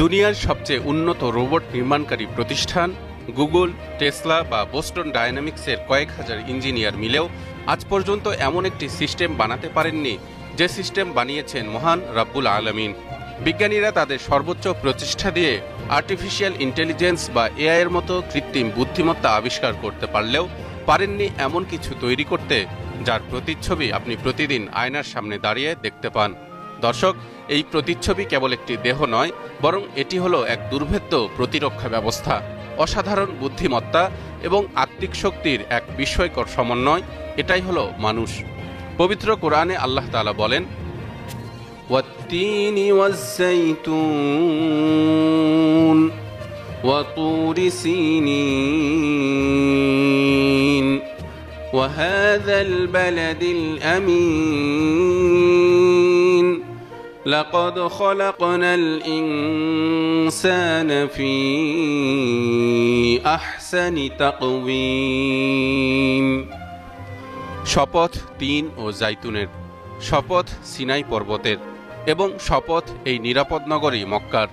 দুনিয়ার সবচেয়ে উন্নত রোবট নির্মাণকারী প্রতিষ্ঠান গুগল, টেসলা বা বোস্টন ডায়নামিক্সের কয়েক হাজার ইঞ্জিনিয়ার মিলেও আজ পর্যন্ত এমন একটি সিস্টেম বানাতে পারেননি যে সিস্টেম বানিয়েছেন মহান রাব্বুল আলামিন। বিজ্ঞানীরা তাদের সর্বোচ্চ প্রচেষ্টা দিয়ে আর্টিফিশিয়াল ইন্টেলিজেন্স বা এআই এর মতো কৃত্রিম বুদ্ধিমত্তা আবিষ্কার করতে পারলেও পারেননি এমন কিছু তৈরি করতে যার প্রতিচ্ছবি আপনি প্রতিদিন আয়নার সামনে দাঁড়িয়ে দেখতে পান। দর্শক, এই প্রতিচ্ছবি কেবল একটি দেহ নয়, বরং এটি হলো এক দুর্ভেদ্য প্রতিরক্ষা ব্যবস্থা, অসাধারণ বুদ্ধিমত্তা এবং আত্মিক শক্তির এক বিস্ময়কর সমন্বয়। এটাই হলো মানুষ। পবিত্র কোরআনে আল্লাহ তাআলা বলেন, ওয়াত-তিনি ওয়াজ-যাইতুন ওয়া তুরি সিনিন ওয়া হাযাল বালাদিল আমিন লাকাদ খলাকনাল ইনসানা ফি আহসানি তাকওয়িম। শপথ তিন ও জাইতুনের, শপথ সিনাই পর্বতের, এবং শপথ এই নিরাপদ নগরী মক্কার।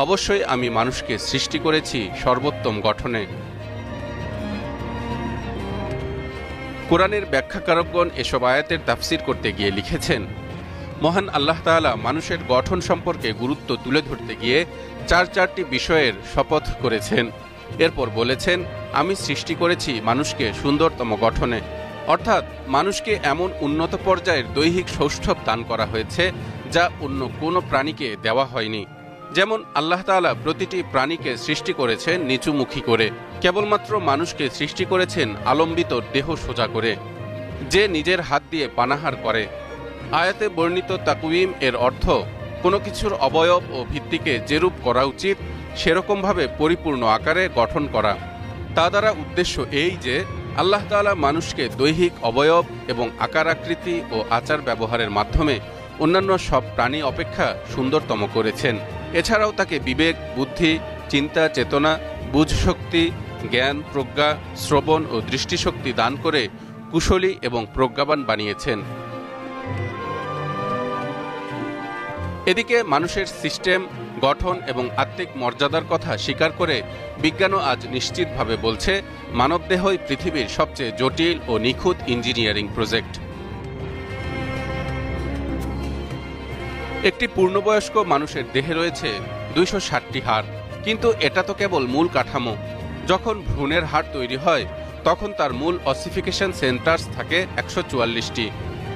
অবশ্যই আমি মানুষকে সৃষ্টি করেছি সর্বোত্তম গঠনে। কোরআনের ব্যাখ্যাকারকগণ এসব আয়াতের তাফসির করতে গিয়ে লিখেছেন, মহান আল্লাহ তাআলা মানুষের গঠন সম্পর্কে গুরুত্ব তুলে ধরতে গিয়ে চারটি বিষয়ের শপথ করেছেন। এরপর বলেছেন, আমি সৃষ্টি করেছি মানুষকে সুন্দরতম গঠনে, অর্থাৎ মানুষকে এমন উন্নত পর্যায়ের দৈহিক সৌষ্ঠব দান করা হয়েছে যা অন্য কোনো প্রাণীকে দেওয়া হয়নি। যেমন আল্লাহ তাআলা প্রতিটি প্রাণীকে সৃষ্টি করেছেন নিচুমুখী করে, কেবলমাত্র মানুষকে সৃষ্টি করেছেন আলম্বিত দেহ সোজা করে, যে নিজের হাত দিয়ে পানাহার করে। আয়াতে বর্ণিত তাকওয়িম এর অর্থ কোনো কিছুর অবয়ব ও ভিত্তিকে যেরূপ করা উচিত সেরকমভাবে পরিপূর্ণ আকারে গঠন করা। তা দ্বারা উদ্দেশ্য এই যে আল্লাহ তাআলা মানুষকে দৈহিক অবয়ব এবং আকার আকৃতি ও আচার ব্যবহারের মাধ্যমে অন্যান্য সব প্রাণী অপেক্ষা সুন্দরতম করেছেন। এছাড়াও তাকে বিবেক, বুদ্ধি, চিন্তা, চেতনা, বুঝশক্তি, জ্ঞান, প্রজ্ঞা, শ্রবণ ও দৃষ্টিশক্তি দান করে কুশলী এবং প্রজ্ঞাবান বানিয়েছেন। এদিকে মানুষের সিস্টেম, গঠন এবং আত্মিক মর্যাদার কথা স্বীকার করে বিজ্ঞানও আজ নিশ্চিতভাবে বলছে, মানবদেহই পৃথিবীর সবচেয়ে জটিল ও নিখুঁত ইঞ্জিনিয়ারিং প্রজেক্ট। একটি পূর্ণবয়স্ক মানুষের দেহে রয়েছে 260টি হাড়, কিন্তু এটা তো কেবল মূল কাঠামো। যখন ভ্রূণের হাড় তৈরি হয় তখন তার মূল অসিফিকেশন সেন্টার্স থাকে 144টি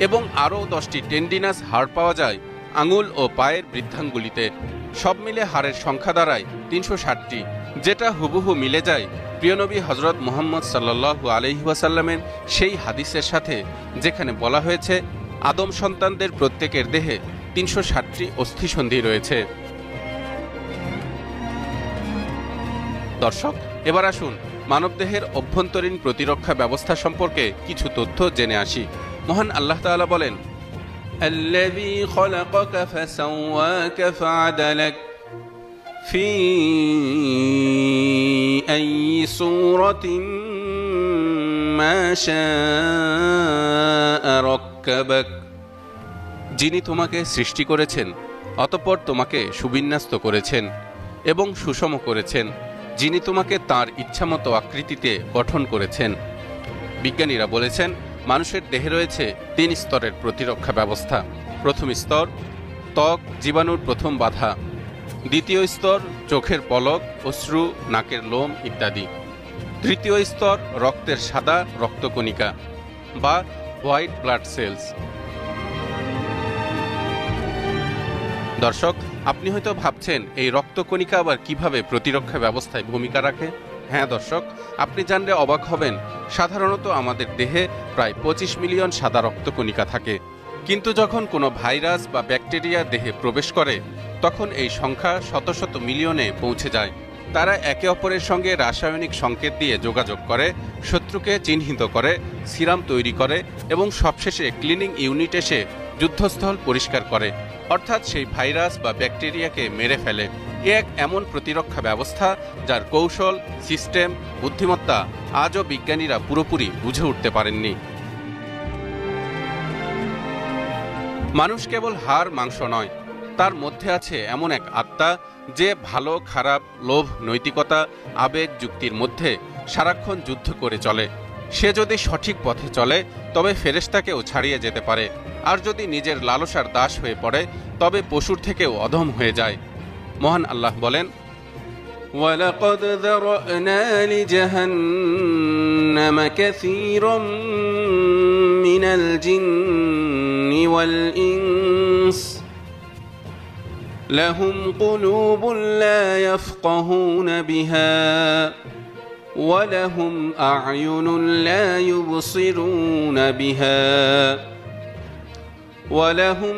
এবং আরও 10টি টেন্ডিনাস হাড় পাওয়া যায় আঙুল ও পায়ের বৃদ্ধাঙ্গুলিতে। সব মিলে হাড়ের সংখ্যা দাঁড়ায় 360টি, যেটা হুবহু মিলে যায় প্রিয়নবী হযরত মুহাম্মদ সাল্লাল্লাহু আলাইহি ওয়াসাল্লামের সেই হাদিসের সাথে যেখানে বলা হয়েছে আদম সন্তানদের প্রত্যেকের দেহে 360টি অস্থিসন্ধি রয়েছে। দর্শক, এবার আসুন মানবদেহের অভ্যন্তরীণ প্রতিরক্ষা ব্যবস্থা সম্পর্কে কিছু তথ্য জেনে আসি। মহান আল্লাহ তাআলা বলেন, الذي خلقك فسواك فعدلك في أي صورة ما شاء ركبك। যিনি তোমাকে সৃষ্টি করেছেন অতঃপর তোমাকে সুবিন্যস্ত করেছেন এবং সুষম করেছেন, যিনি তোমাকে তাঁর ইচ্ছামতো আকৃতিতে গঠন করেছেন। বিজ্ঞানীরা বলেছেন, মানুষের দেহে রয়েছে 3 স্তরের প্রতিরক্ষা ব্যবস্থা। প্রথম স্তর ত্বক, জীবাণুর প্রথম বাধা। দ্বিতীয় স্তর চোখের পলক, অশ্রু, নাকের লোম ইত্যাদি। তৃতীয় স্তর রক্তের সাদা রক্তকণিকা বা হোয়াইট ব্লাড সেলস। দর্শক, আপনি হয়তো ভাবছেন এই রক্তকণিকা আবার কিভাবে প্রতিরক্ষা ব্যবস্থায় ভূমিকা রাখে। হ্যাঁ দর্শক, আপনি জানলে অবাক হবেন। সাধারণত আমাদের দেহে প্রায় 25 মিলিয়ন সাদা রক্তকণিকা থাকে, কিন্তু যখন কোনো ভাইরাস বা ব্যাকটেরিয়া দেহে প্রবেশ করে তখন এই সংখ্যা শত শত মিলিয়নে পৌঁছে যায়। তারা একে অপরের সঙ্গে রাসায়নিক সংকেত দিয়ে যোগাযোগ করে, শত্রুকে চিহ্নিত করে, সিরাম তৈরি করে এবং সবশেষে ক্লিনিং ইউনিট এসে যুদ্ধস্থল পরিষ্কার করে, অর্থাৎ সেই ভাইরাস বা ব্যাকটেরিয়াকে মেরে ফেলে। এক এমন প্রতিরক্ষা ব্যবস্থা যার কৌশল, সিস্টেম, বুদ্ধিমত্তা আজও বিজ্ঞানীরা পুরোপুরি বুঝে উঠতে পারেননি। মানুষ কেবল হাড় মাংস নয়, তার মধ্যে আছে এমন এক আত্মা যে ভালো খারাপ, লোভ, নৈতিকতা, আবেগ, যুক্তির মধ্যে সারাক্ষণ যুদ্ধ করে চলে। সে যদি সঠিক পথে চলে তবে ফেরেশতাকেও ছাড়িয়ে যেতে পারে, আর যদি নিজের লালসার দাস হয়ে পড়ে তবে পশুর থেকেও অধম হয়ে যায়। মহান আল্লাহ বলেন, وَلَقَدْ ذَرَأْنَا لِجَهَنَّمَ كَثِيرًا مِنَ الْجِنِّ وَالْإِنسِ لَهُمْ قُلُوبٌ لَا يَفْقَهُونَ بِهَا وَلَهُمْ أَعْيُنٌ لَا يُبْصِرُونَ بِهَا وَلَهُمْ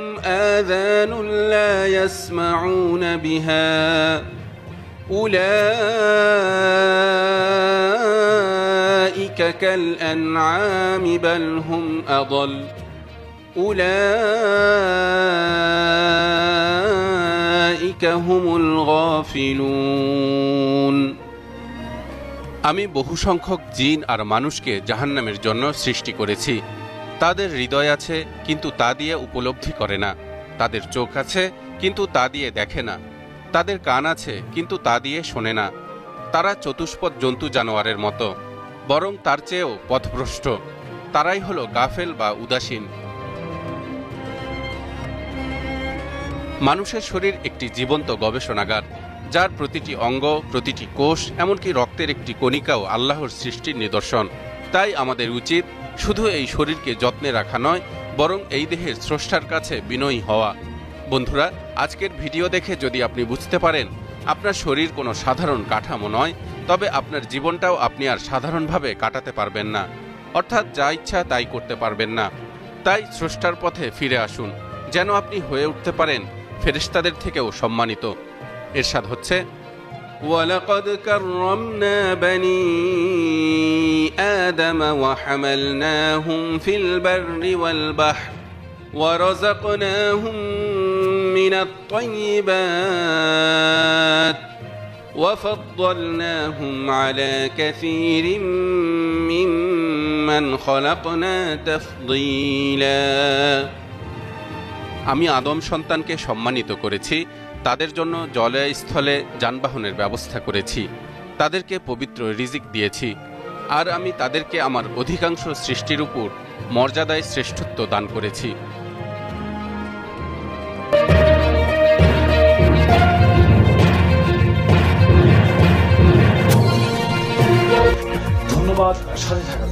آذَانٌ لَا يَسْمَعُونَ بِهَا أُولَئِكَ كَالْأَنْعَامِ بَلْ هُمْ أَضَلُّ أُولَئِكَ هُمُ الْغَافِلُونَ। আমি বহু সংখ্যক জিন আর মানুষকে জাহান্নামের জন্য সৃষ্টি করেছি। তাদের হৃদয় আছে কিন্তু তা দিয়ে উপলব্ধি করে না, তাদের চোখ আছে কিন্তু তা দিয়ে দেখে না, তাদের কান আছে কিন্তু তা দিয়ে শোনে না। তারা চতুষ্পদ জন্তু জানোয়ারের মতো, বরং তার চেয়েও পথভ্রষ্ট। তারাই হলো গাফেল বা উদাসীন। মানুষের শরীর একটি জীবন্ত গবেষণাগার, যার প্রতিটি অঙ্গ, প্রতিটি কোষ, এমনকি রক্তের একটি কণিকাও আল্লাহর সৃষ্টির নিদর্শন। তাই আমাদের উচিত শুধু এই শরীরকে যত্নে রাখা নয়, বরং এই দেহের স্রষ্টার কাছে বিনয়ী হওয়া। বন্ধুরা, আজকের ভিডিও দেখে যদি আপনি বুঝতে পারেন আপনার শরীর কোনো সাধারণ কাঠামো নয়, তবে আপনার জীবনটাও আপনি আর সাধারণভাবে কাটাতে পারবেন না, অর্থাৎ যা ইচ্ছা তাই করতে পারবেন না। তাই স্রষ্টার পথে ফিরে আসুন, যেন আপনি হয়ে উঠতে পারেন ফেরেশতাদের থেকেও সম্মানিত। ইরশাদ হচ্ছে, وَلَقَدْ كَرَّمْنَا بَنِي آدَمَ وَحَمَلْنَاهُمْ فِي الْبَرِّ وَالْبَحْرِ وَرَزَقْنَاهُمْ مِنَ الطَّيِّبَاتِ وَفَضَّلْنَاهُمْ عَلَى كَثِيرٍ مِّمَّنْ خَلَقْنَا تَفْضِيلًا। আমি আদম সন্তানকে সম্মানিত করেছি, তাদের জন্য জলে স্থলে যানবাহনের ব্যবস্থা করেছি, তাদেরকে পবিত্র রিজিক দিয়েছি, আর আমি তাদেরকে আমার অধিকাংশ সৃষ্টির উপর মর্যাদায় শ্রেষ্ঠত্ব দান করেছি। ধন্যবাদ সাথে থাকার